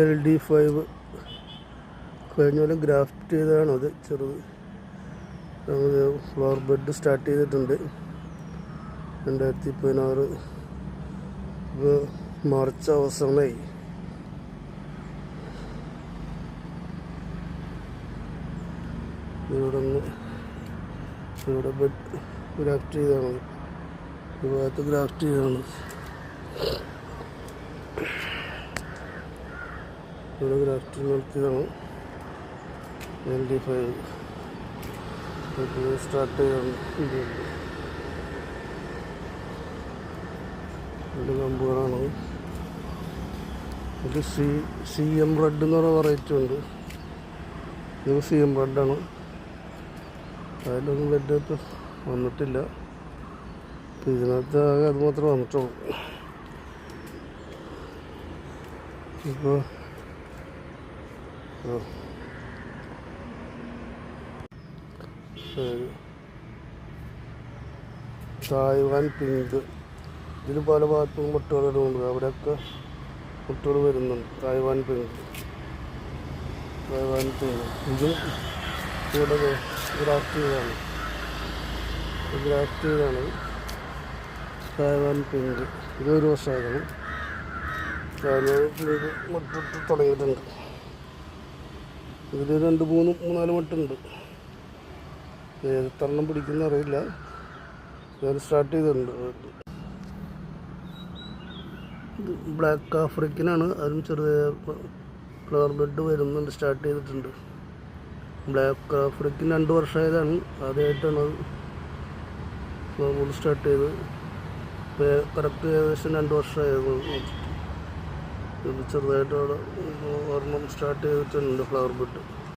LD5 കഴിഞ്ഞ കൊല്ലം graft ചെയ്തതാണത്. ചെറുത് flower bed start ചെയ്തിട്ടുണ്ട് 2016. ഇപ്പോൾ മാർച്ച് അവസാനമായി. ഇവിടെ ബെഡ് ഗ്രാഫ്റ്റ് ചെയ്തതാണ്, ഈ ഭാഗത്ത് ഗ്രാഫ്റ്റ് ചെയ്തതാണ്. ഇവിടെ ഗ്രാഫ്റ്റ് നടത്തിയതാണ്. LD5 സ്റ്റാർട്ട് ചെയ്താണ്. രണ്ട് കമ്പുകളാണ്. ഇത് CM റെഡ് എന്ന് പറയുന്ന വെറൈറ്റി ഉണ്ട്. ഇത് CM റെഡാണ്. അതിലൊന്നും വലിയ വന്നിട്ടില്ല. ഇതിനകത്ത് ആകെ അത് മാത്രമേ വന്നിട്ടുള്ളൂ. ഇപ്പോൾ തായ്വാൻ പിങ്ക്, ഇതിൽ പല ഭാഗത്തും മുട്ടുകളുണ്ട്. അവിടെയൊക്കെ മുട്ടുകൾ വരുന്നുണ്ട്. തായ്വാൻ പിങ്ക് ഇതും ഇവിടെ ഗ്രാഫ്റ്റ് ചെയ്താണ്. തായ്വാൻ പിങ്ക് ഇത് 1 വർഷമായിരുന്നു. തായ്വാൻ പിങ്ക് മുട്ടിട്ട് തുടങ്ങിയിട്ടുണ്ട്. ഇതിൽ 2-3-4 മുട്ടുണ്ട്. ഏതെണ്ണം പിടിക്കുന്ന അറിയില്ല. ഞാൻ സ്റ്റാർട്ട് ചെയ്തിട്ടുണ്ട്. ഇത് ബ്ലാക്ക് ആഫ്രിക്കനാണ്. അതിലും ചെറിയ ഫ്ലവർ ബെഡ് വരുന്നുണ്ട്. സ്റ്റാർട്ട് ചെയ്തിട്ടുണ്ട്. Black African 2 വർഷമായതാണ്. ആദ്യമായിട്ടാണ് അത് ഫ്ലവർ ബെഡ് സ്റ്റാർട്ട് ചെയ്ത്. കറക്റ്റ് ഏകദേശം 2 വർഷമായിരുന്നു. ഇത് ചെറുതായിട്ട് അവിടെ ഒരെണ്ണം സ്റ്റാർട്ട് ചെയ്തിട്ടുണ്ട് ഫ്ലവർ ബെഡ്.